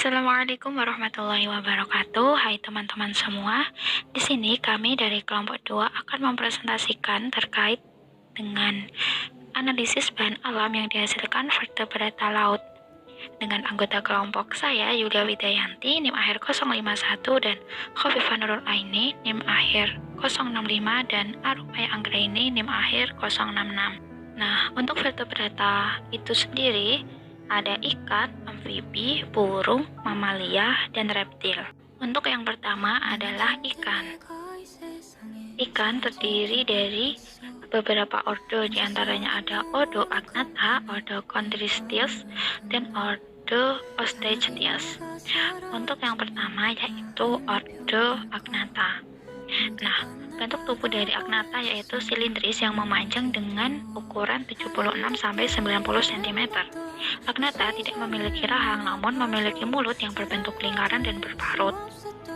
Assalamualaikum warahmatullahi wabarakatuh. Hai teman-teman semua. Di sini kami dari kelompok 2 akan mempresentasikan terkait dengan analisis bahan alam yang dihasilkan vertebrata laut. Dengan anggota kelompok saya Yulia Widayanti NIM akhir 051 dan Khofifah Nurul Aini NIM akhir 065 dan Arumaya Anggraini NIM akhir 066. Nah, untuk vertebrata itu sendiri ada ikan, amfibi, burung, mamalia, dan reptil. Untuk yang pertama adalah ikan. Ikan terdiri dari beberapa ordo, diantaranya ada ordo Agnatha, ordo Chondrichthyes, dan ordo Osteichthyes. Untuk yang pertama yaitu ordo Agnatha. Nah, bentuk tubuh dari Agnatha yaitu silindris yang memanjang dengan ukuran 76-90 cm. Agnatha tidak memiliki rahang, namun memiliki mulut yang berbentuk lingkaran dan berparut.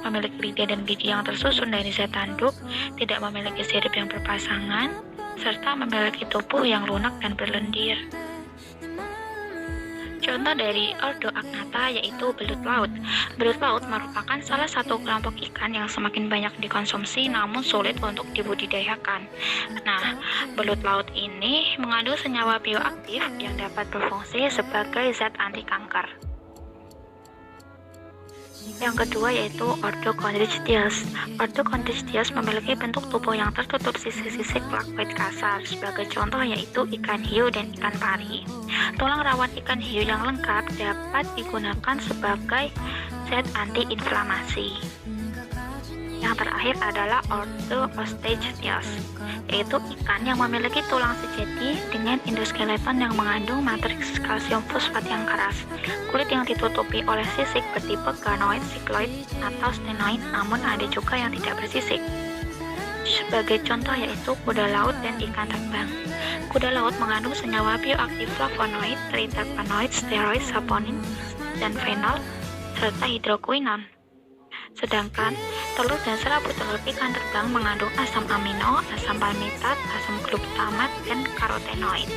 Memiliki lidah dan gigi yang tersusun dari zat tanduk, tidak memiliki sirip yang berpasangan, serta memiliki tubuh yang lunak dan berlendir. Contoh dari ordo Agnatha yaitu belut laut. Belut laut merupakan salah satu kelompok ikan yang semakin banyak dikonsumsi namun sulit untuk dibudidayakan. Nah, belut laut ini mengandung senyawa bioaktif yang dapat berfungsi sebagai zat anti kanker. Yang kedua yaitu ordo Chondrichthyes. Ordo Chondrichthyes memiliki bentuk tubuh yang tertutup sisi-sisi laktoid kasar. Sebagai contoh yaitu ikan hiu dan ikan pari. Tulang rawan ikan hiu yang lengkap dapat digunakan sebagai zat anti-inflamasi. Yang terakhir adalah ordo Osteichthyes, yaitu ikan yang memiliki tulang sejati dengan endoskeleton yang mengandung matriks kalsium fosfat yang keras, kulit yang ditutupi oleh sisik bertipe ganoid, sikloid, atau stenoid, namun ada juga yang tidak bersisik. Sebagai contoh yaitu kuda laut dan ikan terbang. Kuda laut mengandung senyawa bioaktif flavonoid, triterpenoid, steroid, saponin, dan fenol, serta hidroquinon. Sedangkan telur dan serabut telur ikan terbang mengandung asam amino, asam palmitat, asam glutamat, dan karotenoid.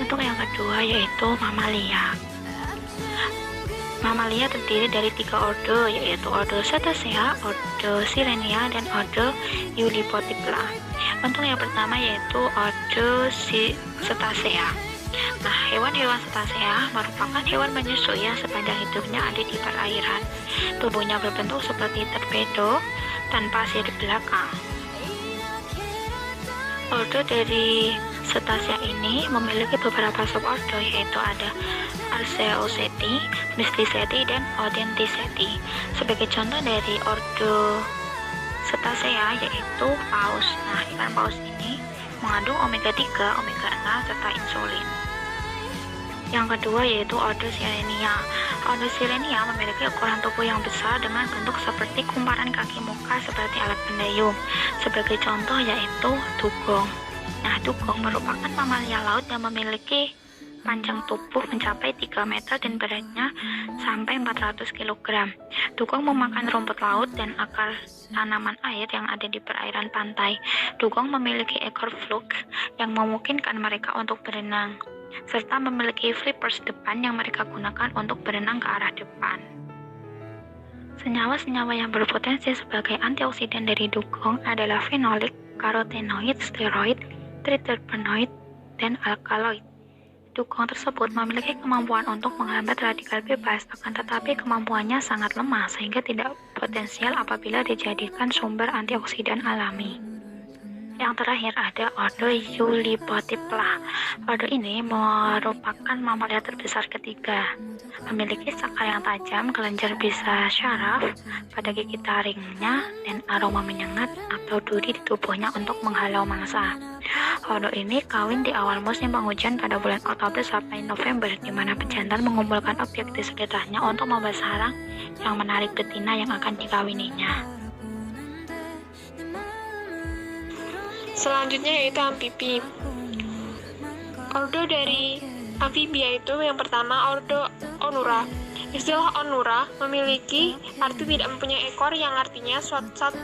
Untuk yang kedua yaitu mamalia. Mamalia terdiri dari 3 ordo, yaitu ordo Cetacea, ordo Sirenia, dan ordo Eulipotipla. Untuk yang pertama yaitu ordo Cetacea. Nah, hewan-hewan Cetacea merupakan hewan menyusui yang sepanjang hidupnya ada di perairan. Tubuhnya berbentuk seperti torpedo tanpa sirip belakang. Ordo dari Cetacea ini memiliki beberapa subordo, yaitu ada Archaeoceti, Mysticeti, dan Odonticeti. Sebagai contoh dari ordo Cetacea yaitu paus. Nah, ikan paus ini mengandung omega 3, omega 6, serta insulin. Yang kedua yaitu ordo Sirenia. Ordo Sirenia memiliki ukuran tubuh yang besar dengan bentuk seperti kumparan kaki muka seperti alat pendayung. Sebagai contoh yaitu dugong. Nah, dugong merupakan mamalia laut yang memiliki panjang tubuh mencapai 3 meter dan beratnya sampai 400 kg. Dugong memakan rumput laut dan akar tanaman air yang ada di perairan pantai. Dugong memiliki ekor fluke yang memungkinkan mereka untuk berenang, serta memiliki flippers depan yang mereka gunakan untuk berenang ke arah depan. Senyawa-senyawa yang berpotensi sebagai antioksidan dari dugong adalah fenolik, karotenoid, steroid, triterpenoid, dan alkaloid. Dugong tersebut memiliki kemampuan untuk menghambat radikal bebas, akan tetapi kemampuannya sangat lemah sehingga tidak potensial apabila dijadikan sumber antioksidan alami. Yang terakhir ada ordo Eulipotipla. Ordo ini merupakan mamalia terbesar ketiga. Memiliki sakar yang tajam, kelenjar bisa syaraf pada gigi taringnya, dan aroma menyengat atau duri di tubuhnya untuk menghalau mangsa. Ordo ini kawin di awal musim penghujan pada bulan Oktober sampai November, di mana pejantan mengumpulkan objek di sekitarnya untuk membuat sarang yang menarik betina yang akan dikawininya. Selanjutnya yaitu amfibi. Ordo dari amfibi yaitu yang pertama ordo Onura. Istilah Onura memiliki arti tidak mempunyai ekor, yang artinya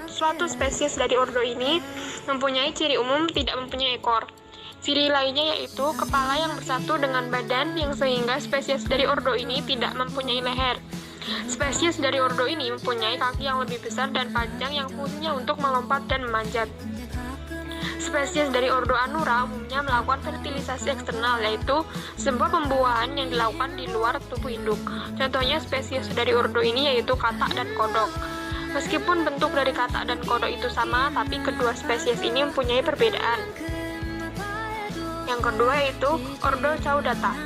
suatu spesies dari ordo ini mempunyai ciri umum tidak mempunyai ekor. Ciri lainnya yaitu kepala yang bersatu dengan badan, yang sehingga spesies dari ordo ini tidak mempunyai leher. Spesies dari ordo ini mempunyai kaki yang lebih besar dan panjang yang fungsinya untuk melompat dan memanjat. Spesies dari ordo Anura umumnya melakukan fertilisasi eksternal, yaitu sebuah pembuahan yang dilakukan di luar tubuh induk. Contohnya spesies dari ordo ini yaitu katak dan kodok. Meskipun bentuk dari katak dan kodok itu sama, tapi kedua spesies ini mempunyai perbedaan. Yang kedua yaitu ordo Caudata.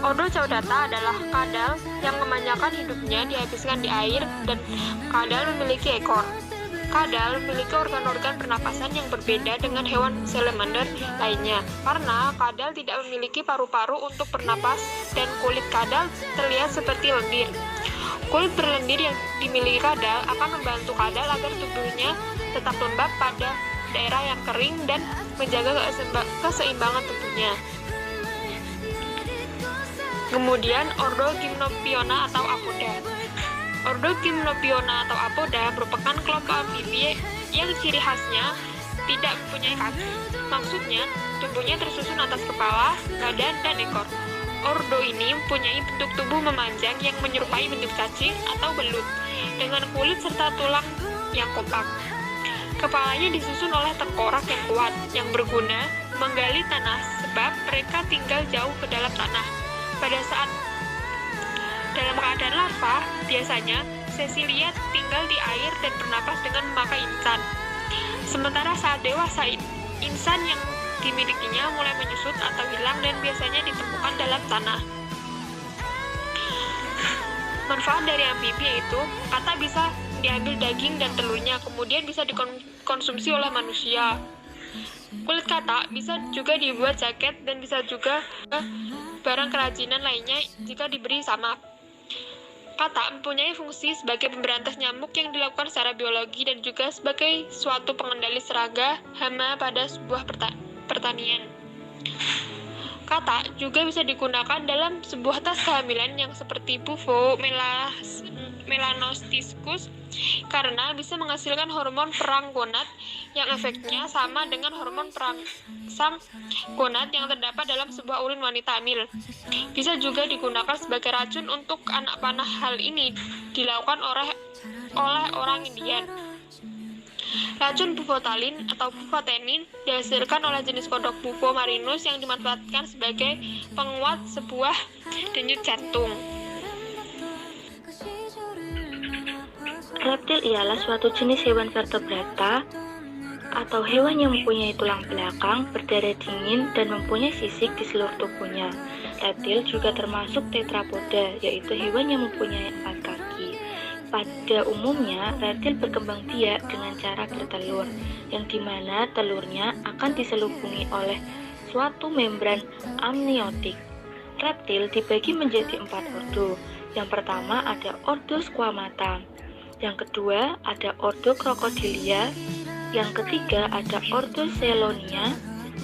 Ordo Caudata adalah kadal yang memanjangkan hidupnya dihabiskan di air, dan kadal memiliki ekor. Kadal memiliki organ-organ pernapasan yang berbeda dengan hewan salamander lainnya, karena kadal tidak memiliki paru-paru untuk bernapas dan kulit kadal terlihat seperti lendir. Kulit berlendir yang dimiliki kadal akan membantu kadal agar tubuhnya tetap lembab pada daerah yang kering dan menjaga keseimbangan tubuhnya. Kemudian ordo Gymnophiona atau Apoda. Ordo Gymnophiona atau Apoda merupakan kelompok amfibi yang ciri khasnya tidak mempunyai kaki. Maksudnya, tubuhnya tersusun atas kepala, badan, dan ekor. Ordo ini mempunyai bentuk tubuh memanjang yang menyerupai bentuk cacing atau belut, dengan kulit serta tulang yang kompak. Kepalanya disusun oleh tengkorak yang kuat, yang berguna menggali tanah, sebab mereka tinggal jauh ke dalam tanah. Pada saat dalam keadaan larva, biasanya sesilia tinggal di air dan bernapas dengan memakai insan. Sementara saat dewasa, insan yang dimilikinya mulai menyusut atau hilang dan biasanya ditemukan dalam tanah. Manfaat dari amfibi yaitu katak bisa diambil daging dan telurnya, kemudian bisa dikonsumsi oleh manusia. Kulit katak bisa juga dibuat jaket dan bisa juga barang kerajinan lainnya jika diberi samak. Katak mempunyai fungsi sebagai pemberantas nyamuk yang dilakukan secara biologi dan juga sebagai suatu pengendali serangga hama pada sebuah pertanian. Katak juga bisa digunakan dalam sebuah tas kehamilan yang seperti bufo melanocyticus karena bisa menghasilkan hormon perang gonad yang efeknya sama dengan hormon perangsang gonad yang terdapat dalam sebuah urin wanita hamil. Bisa juga digunakan sebagai racun untuk anak panah. Hal ini dilakukan oleh orang Indian. Racun bufotalin atau bufotenin dihasilkan oleh jenis kodok Bufo marinus yang dimanfaatkan sebagai penguat sebuah denyut jantung. Reptil ialah suatu jenis hewan vertebrata atau hewan yang mempunyai tulang belakang, berdarah dingin, dan mempunyai sisik di seluruh tubuhnya. Reptil juga termasuk tetrapoda, yaitu hewan yang mempunyai 4 kaki. Pada umumnya, reptil berkembang biak dengan cara bertelur, yang dimana telurnya akan diselubungi oleh suatu membran amniotik. Reptil dibagi menjadi 4 ordo. Yang pertama ada ordo Squamata, yang kedua ada ordo Crocodilia, yang ketiga ada ordo Chelonia,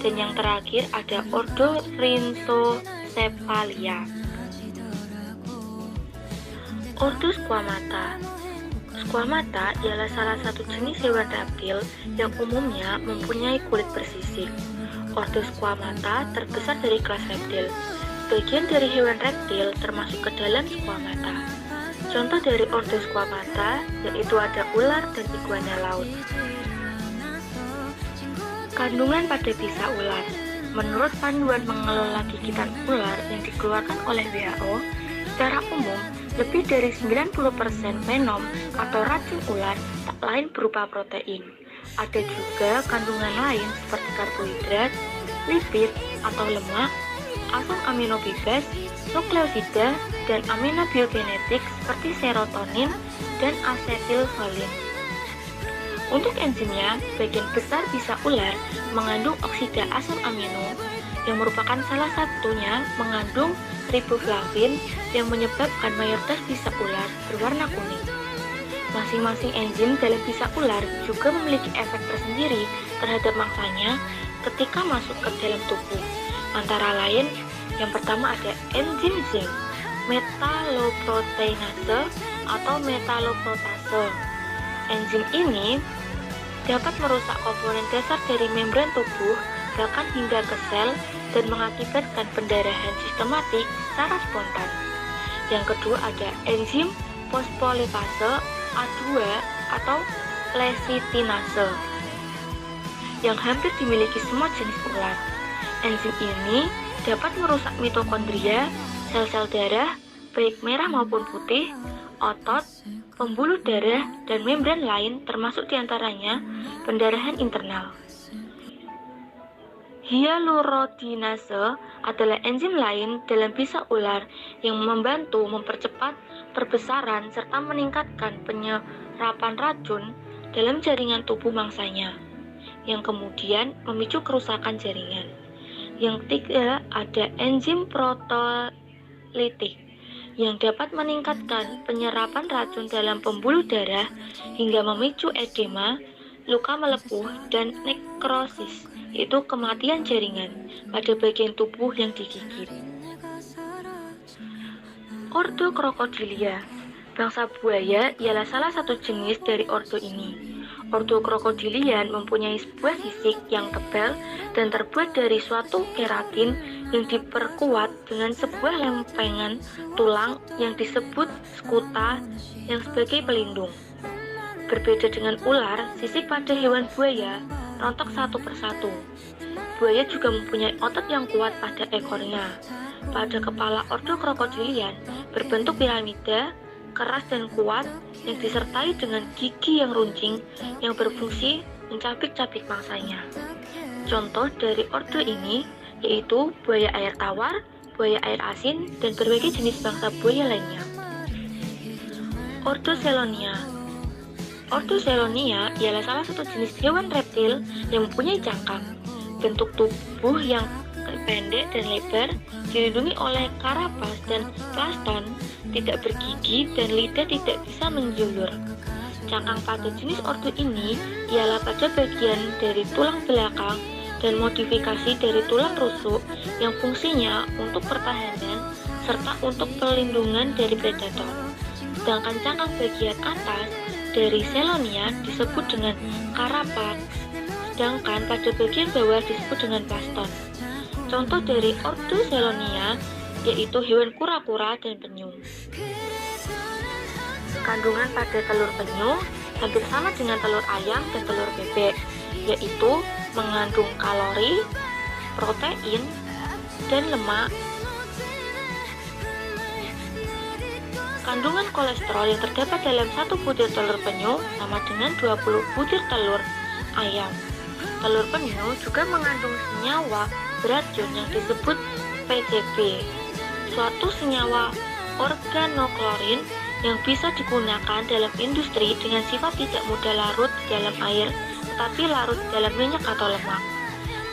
dan yang terakhir ada ordo Rhynchocephalia. Ordo Squamata. Squamata ialah salah satu jenis hewan reptil yang umumnya mempunyai kulit bersisik. Ordo Squamata terbesar dari kelas reptil. Sebagian dari hewan reptil termasuk ke dalam Squamata. Contoh dari ordo Squamata yaitu ada ular dan iguana laut. Kandungan pada bisa ular. Menurut panduan mengelola gigitan ular yang dikeluarkan oleh WHO, secara umum lebih dari 90% venom atau racun ular tak lain berupa protein. Ada juga kandungan lain seperti karbohidrat, lipid atau lemak, asam amino bebas, nukleosida, dan aminobiogenetik seperti serotonin dan asetilkolin. Untuk enzimnya, sebagian besar bisa ular mengandung oksida asam amino yang merupakan salah satunya mengandung riboflavin yang menyebabkan mayoritas bisa ular berwarna kuning. Masing-masing enzim dalam bisa ular juga memiliki efek tersendiri terhadap mangsanya ketika masuk ke dalam tubuh. Antara lain, yang pertama ada enzim zinc, metaloproteinase atau metaloprotase. Enzim ini dapat merusak komponen dasar dari membran tubuh, bahkan hingga ke sel, dan mengakibatkan pendarahan sistematik secara spontan. Yang kedua ada enzim fosfolipase A2 atau lecitinase yang hampir dimiliki semua jenis ular. Enzim ini dapat merusak mitokondria, sel-sel darah, baik merah maupun putih, otot, pembuluh darah, dan membran lain termasuk diantaranya pendarahan internal. Hyaluronidase adalah enzim lain dalam bisa ular yang membantu mempercepat perbesaran serta meningkatkan penyerapan racun dalam jaringan tubuh mangsanya, yang kemudian memicu kerusakan jaringan. Yang ketiga, ada enzim protolitik yang dapat meningkatkan penyerapan racun dalam pembuluh darah hingga memicu edema, luka melepuh, dan nekrosis, yaitu kematian jaringan pada bagian tubuh yang digigit. Ordo Crocodilia. Bangsa buaya ialah salah satu jenis dari ordo ini. Ordo Crocodilian mempunyai sebuah sisik yang tebal dan terbuat dari suatu keratin yang diperkuat dengan sebuah lempengan tulang yang disebut skuta yang sebagai pelindung. Berbeda dengan ular, sisik pada hewan buaya rontok satu persatu. Buaya juga mempunyai otot yang kuat pada ekornya. Pada kepala ordo Crocodilian berbentuk piramida, keras dan kuat yang disertai dengan gigi yang runcing yang berfungsi mencabik-cabik mangsanya. Contoh dari ordo ini yaitu buaya air tawar, buaya air asin, dan berbagai jenis bangsa buaya lainnya. Ordo Selonia. Ordo Selonia ialah salah satu jenis hewan reptil yang mempunyai cangkang, bentuk tubuh yang pendek dan lebar, dilindungi oleh karapas dan plaston, tidak bergigi, dan lidah tidak bisa menjulur. Cangkang pada jenis ordo ini ialah pada bagian dari tulang belakang dan modifikasi dari tulang rusuk yang fungsinya untuk pertahanan serta untuk pelindungan dari predator. Sedangkan cangkang bagian atas dari Selonia disebut dengan karapax, sedangkan pada bagian bawah disebut dengan plaston. Contoh dari ordo Selonia yaitu hewan kura-kura dan penyu. Kandungan pada telur penyu hampir sama dengan telur ayam dan telur bebek, yaitu mengandung kalori, protein, dan lemak. Kandungan kolesterol yang terdapat dalam satu butir telur penyu sama dengan 20 butir telur ayam. Telur penyu juga mengandung senyawa beracun yang disebut PCB, suatu senyawa organoklorin yang bisa digunakan dalam industri dengan sifat tidak mudah larut di dalam air, tetapi larut di dalam minyak atau lemak.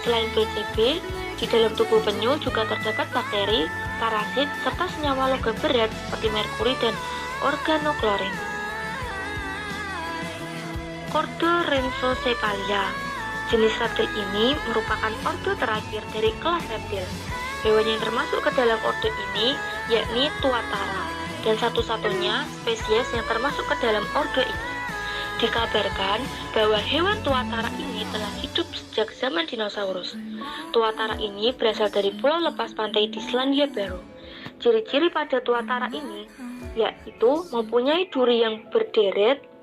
Selain PCB, di dalam tubuh penyu juga terdapat bakteri, parasit, serta senyawa logam berat seperti merkuri dan organoklorin. Ordo Rhynchocephalia. Jenis reptil ini merupakan ordo terakhir dari kelas reptil. Hewan yang termasuk ke dalam ordo ini yakni tuatara, dan satu-satunya spesies yang termasuk ke dalam ordo ini. Dikabarkan bahwa hewan tuatara ini telah hidup sejak zaman dinosaurus. Tuatara ini berasal dari pulau lepas pantai di Selandia Baru. Ciri-ciri pada tuatara ini yaitu mempunyai duri yang berderet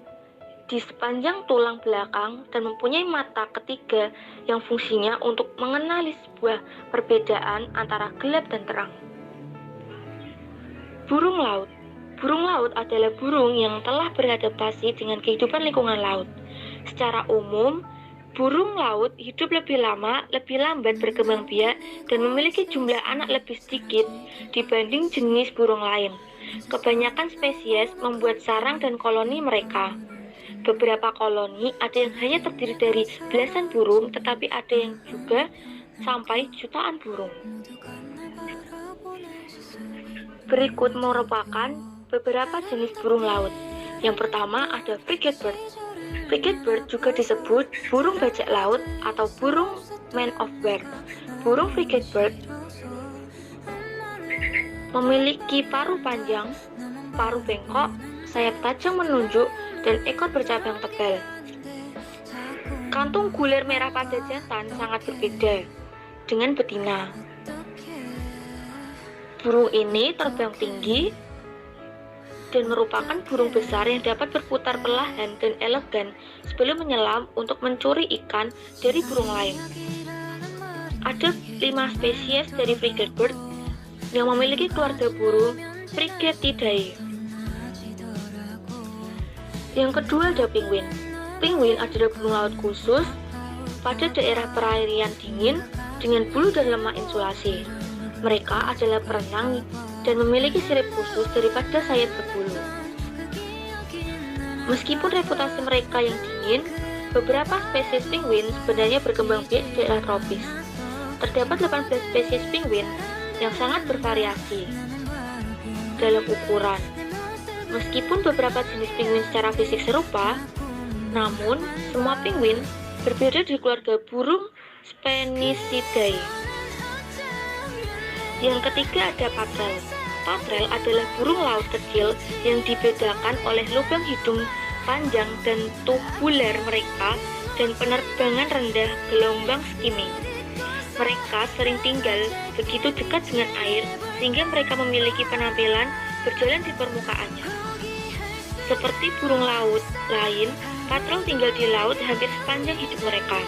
di sepanjang tulang belakang dan mempunyai mata ketiga yang fungsinya untuk mengenali sebuah perbedaan antara gelap dan terang. Burung laut. Burung laut adalah burung yang telah beradaptasi dengan kehidupan lingkungan laut. Secara umum, burung laut hidup lebih lama, lebih lambat berkembang biak, dan memiliki jumlah anak lebih sedikit dibanding jenis burung lain. Kebanyakan spesies membuat sarang dan koloni mereka. Beberapa koloni ada yang hanya terdiri dari belasan burung, tetapi ada yang juga sampai jutaan burung. Berikut merupakan beberapa jenis burung laut. Yang pertama ada frigatebird. Frigatebird juga disebut burung bajak laut atau burung man of war. Burung frigatebird memiliki paruh panjang, paruh bengkok, sayap tajam menunjuk, dan ekor bercabang tebal. Kantung gulir merah pada jantan sangat berbeda dengan betina. Burung ini terbang tinggi, dan merupakan burung besar yang dapat berputar perlahan dan elegan sebelum menyelam untuk mencuri ikan dari burung lain. Ada 5 spesies dari frigate bird yang memiliki keluarga burung Frigatidae. Yang kedua ada penguin. Penguin adalah burung laut khusus pada daerah perairan dingin dengan bulu dan lemak insulasi. Mereka adalah perenang dan memiliki sirip khusus daripada sayap berbulu. Meskipun reputasi mereka yang dingin, beberapa spesies penguin sebenarnya berkembang biak di daerah tropis. Terdapat 18 spesies penguin yang sangat bervariasi dalam ukuran. Meskipun beberapa jenis penguin secara fisik serupa, namun semua penguin berbeda di keluarga burung Sphenicidae. Yang ketiga ada patrel. Patrel adalah burung laut kecil yang dibedakan oleh lubang hidung panjang dan tubular mereka dan penerbangan rendah gelombang skimming. Mereka sering tinggal begitu dekat dengan air sehingga mereka memiliki penampilan berjalan di permukaannya. Seperti burung laut lain, patrel tinggal di laut hampir sepanjang hidup mereka.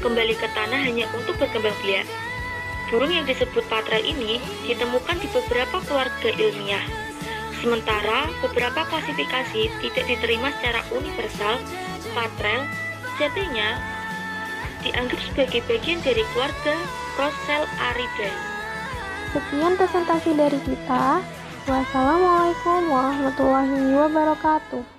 Kembali ke tanah hanya untuk berkembang biak. Burung yang disebut patrel ini ditemukan di beberapa keluarga ilmiah. Sementara beberapa klasifikasi tidak diterima secara universal, patrel sejatinya dianggap sebagai bagian dari keluarga Procelaridae. Sekian presentasi dari kita. Wassalamualaikum warahmatullahi wabarakatuh.